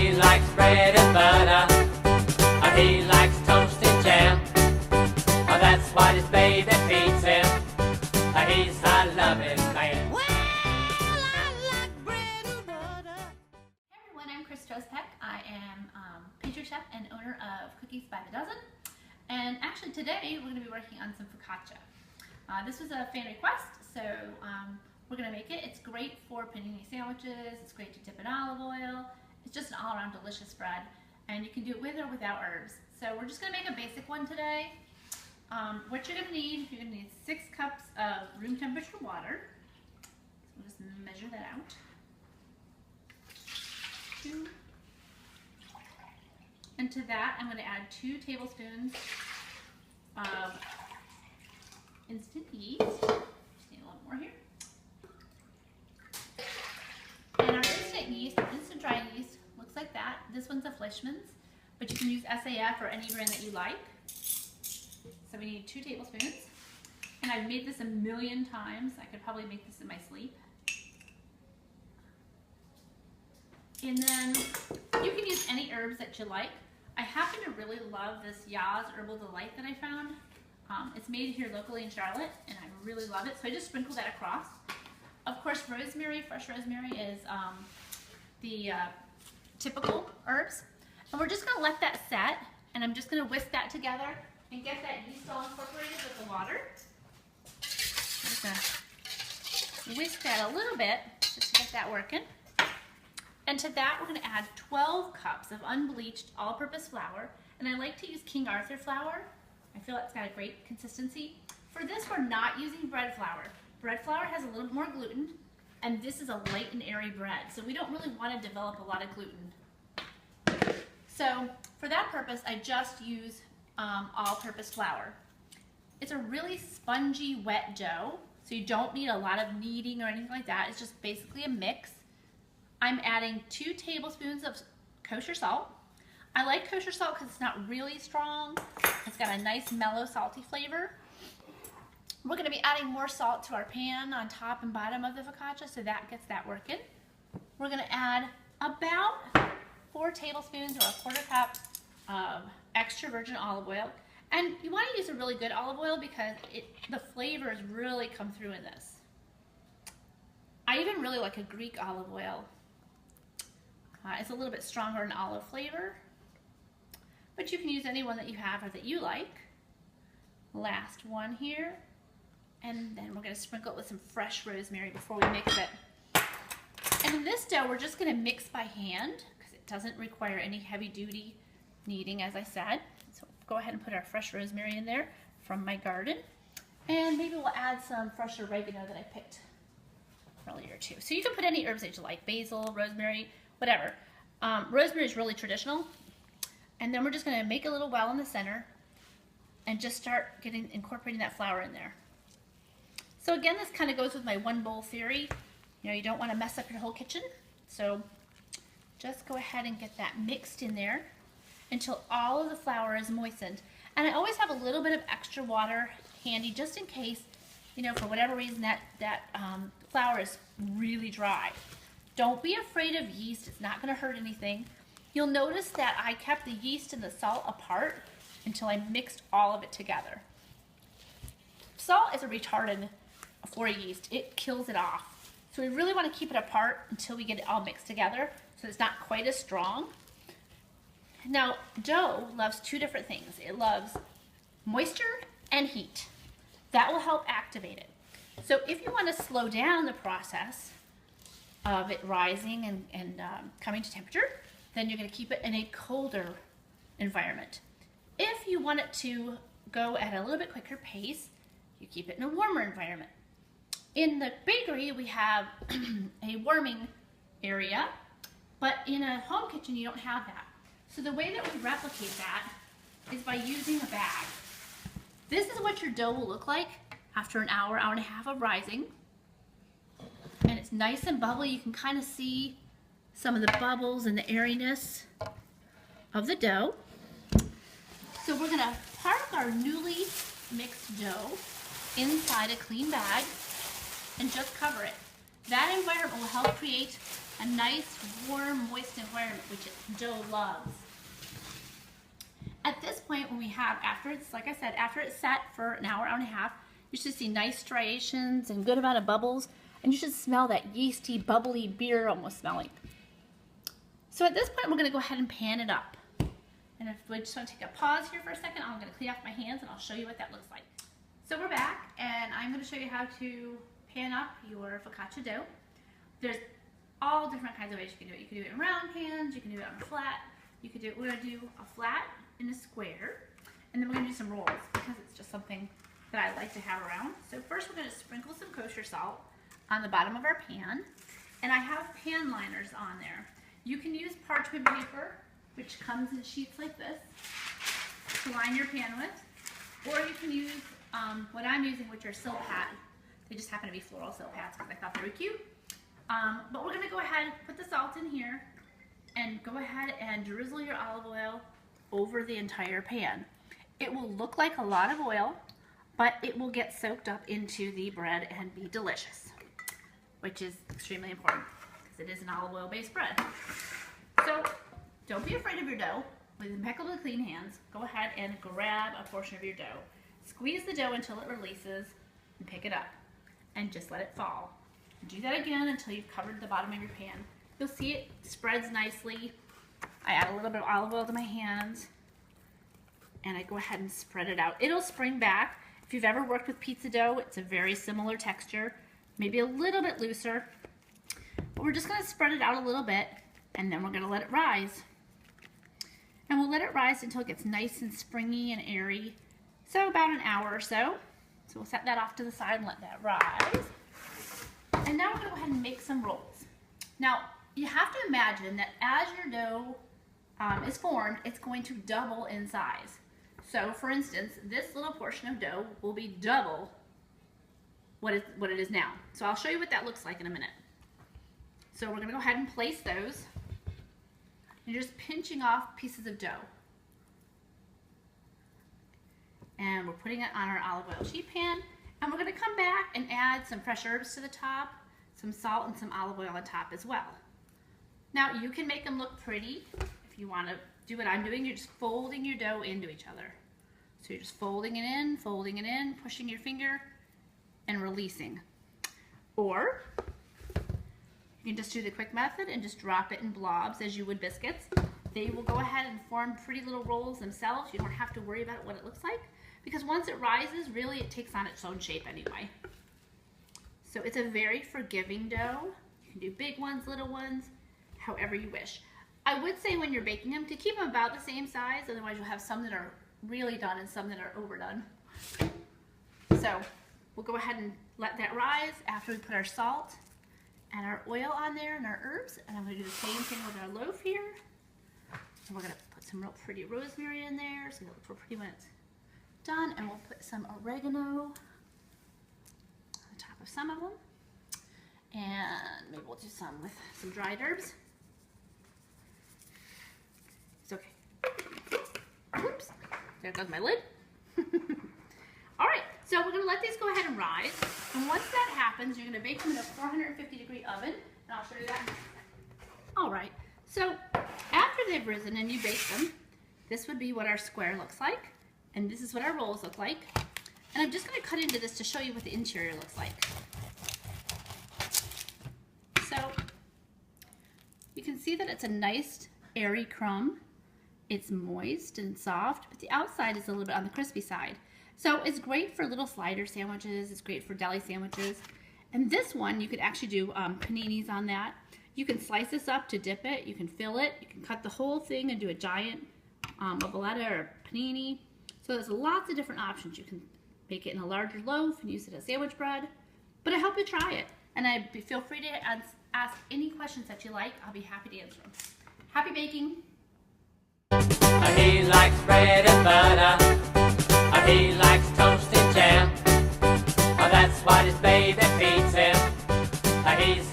He likes bread and butter. He likes toast and jam. That's what his baby feeds him. He's a loving man. Well, I like bread and butter. Hey everyone, I'm Peck. I am pastry chef and owner of Cookies by the Dozen. And actually today we're going to be working on some focaccia. This was a fan request, so we're going to make it. It's great for panini sandwiches. It's great to dip in olive oil. It's just an all-around delicious bread. And you can do it with or without herbs. So we're just going to make a basic one today. What you're going to need 6 cups of room temperature water. So we'll just measure that out. 2. And to that, I'm going to add 2 tablespoons of instant yeast. Just need a little more here. And our instant yeast, instant dry yeast, looks like that. This one's a Fleischmann's, but you can use SAF or any brand that you like. So we need 2 tablespoons. And I've made this a million times. I could probably make this in my sleep. And then you can use any herbs that you like. I happen to really love this Yaz Herbal Delight that I found. It's made here locally in Charlotte, and I really love it. So I just sprinkle that across. Of course, rosemary, fresh rosemary is the typical herbs. And we're just going to let that set, and I'm just going to whisk that together and get that yeast all incorporated with the water. I'm just going to whisk that a little bit just to get that working. And to that, we're going to add 12 cups of unbleached all-purpose flour. And I like to use King Arthur flour. I feel it's got a great consistency. For this, we're not using bread flour. Bread flour has a little bit more gluten, and this is a light and airy bread. So we don't really want to develop a lot of gluten. So for that purpose, I just use all-purpose flour. It's a really spongy, wet dough, so you don't need a lot of kneading or anything like that. It's just basically a mix. I'm adding 2 tablespoons of kosher salt. I like kosher salt because it's not really strong. It's got a nice mellow salty flavor. We're going to be adding more salt to our pan on top and bottom of the focaccia, so that gets that working. We're going to add about 4 tablespoons or a 1/4 cup of extra virgin olive oil. And you want to use a really good olive oil because the flavors really come through in this. I even really like a Greek olive oil. It's a little bit stronger in olive flavor, but you can use any one that you have or that you like. Last one here, and then we're going to sprinkle it with some fresh rosemary before we mix it. And in this dough, we're just going to mix by hand because it doesn't require any heavy-duty kneading, as I said. So go ahead and put our fresh rosemary in there from my garden, and maybe we'll add some fresh oregano that I picked earlier too. So you can put any herbs that you like, basil, rosemary, whatever. Rosemary is really traditional. And then we're just going to make a little well in the center and just start incorporating that flour in there. So again, this kind of goes with my 1 bowl theory. You know, you don't want to mess up your whole kitchen. So just go ahead and get that mixed in there until all of the flour is moistened. And I always have a little bit of extra water handy just in case, you know, for whatever reason that flour is really dry. Don't be afraid of yeast. It's not going to hurt anything. You'll notice that I kept the yeast and the salt apart until I mixed all of it together. Salt is a retardant for yeast. It kills it off. So we really want to keep it apart until we get it all mixed together so it's not quite as strong. Now, dough loves 2 different things. It loves moisture and heat. That will help activate it. So if you want to slow down the process of it rising and coming to temperature, then you're going to keep it in a colder environment. If you want it to go at a little bit quicker pace, you keep it in a warmer environment. In the bakery, we have a warming area, but in a home kitchen, you don't have that. So the way that we replicate that is by using a bag. This is what your dough will look like after an hour, hour and a half of rising. And it's nice and bubbly. You can kind of see some of the bubbles and the airiness of the dough. So we're going to park our newly mixed dough inside a clean bag and just cover it. That environment will help create a nice, warm, moist environment, which dough loves. At this point, when we have, after it's, like I said, after it's set for an hour, hour and a half, you should see nice striations and good amount of bubbles, and you should smell that yeasty, bubbly beer almost smelling. So at this point, we're gonna go ahead and pan it up. And if we just want to take a pause here for a second, I'm gonna clean off my hands and I'll show you what that looks like. So we're back, and I'm gonna show you how to pan up your focaccia dough. There's all different kinds of ways you can do it. You can do it in round pans, you can do it on a flat. You could do, we're gonna do a flat in a square, and then we're gonna do some rolls because it's just something that I like to have around. So first we're gonna sprinkle some kosher salt on the bottom of our pan, and I have pan liners on there. You can use parchment paper, which comes in sheets like this, to line your pan with, or you can use what I'm using, which are silk hat. They just happen to be floral silk hats because I thought they were cute. But we're gonna go ahead and put the salt in here, and go ahead and drizzle your olive oil over the entire pan. It will look like a lot of oil, but it will get soaked up into the bread and be delicious, which is extremely important because it is an olive oil based bread. So don't be afraid of your dough. With impeccably clean hands, go ahead and grab a portion of your dough. Squeeze the dough until it releases and pick it up and just let it fall. Do that again until you've covered the bottom of your pan. You'll see it spreads nicely. I add a little bit of olive oil to my hands, and I go ahead and spread it out. It'll spring back. If you've ever worked with pizza dough, it's a very similar texture, maybe a little bit looser. But we're just gonna spread it out a little bit, and then we're gonna let it rise. And we'll let it rise until it gets nice and springy and airy. So about an hour or so. So we'll set that off to the side and let that rise. And now we're gonna go ahead and make some rolls. Now, you have to imagine that as your dough is formed, it's going to double in size. So for instance, this little portion of dough will be double what it is now. So I'll show you what that looks like in a minute. So we're gonna go ahead and place those. And you're just pinching off pieces of dough. And we're putting it on our olive oil sheet pan. And we're gonna come back and add some fresh herbs to the top, some salt and some olive oil on top as well. Now you can make them look pretty. If you wanna do what I'm doing, you're just folding your dough into each other. So you're just folding it in, pushing your finger and releasing. Or you can just do the quick method and just drop it in blobs as you would biscuits. They will go ahead and form pretty little rolls themselves. You don't have to worry about what it looks like because once it rises, really it takes on its own shape anyway. So it's a very forgiving dough. You can do big ones, little ones, however you wish. I would say when you're baking them to keep them about the same size, otherwise you'll have some that are really done and some that are overdone. So we'll go ahead and let that rise after we put our salt and our oil on there and our herbs, and I'm going to do the same thing with our loaf here. And we're going to put some real pretty rosemary in there so it'll look real pretty when it's done, and we'll put some oregano on the top of some of them, and maybe we'll do some with some dried herbs. It's okay. Oops, there goes my lid. All right, so we're gonna let these go ahead and rise. And once that happens, you're gonna bake them in a 450-degree oven, and I'll show you that in a second. All right, so after they've risen and you bake them, this would be what our square looks like, and this is what our rolls look like. And I'm just gonna cut into this to show you what the interior looks like. So you can see that it's a nice airy crumb. It's moist and soft, but the outside is a little bit on the crispy side. So it's great for little slider sandwiches. It's great for deli sandwiches. And this one, you could actually do paninis on that. You can slice this up to dip it. You can fill it. You can cut the whole thing and do a giant ovoletta or panini. So there's lots of different options. You can bake it in a larger loaf and use it as sandwich bread. But I hope you try it. And feel free to ask any questions that you like. I'll be happy to answer them. Happy baking! He likes bread and butter. He likes toast and jam. That's what his baby feeds him. He's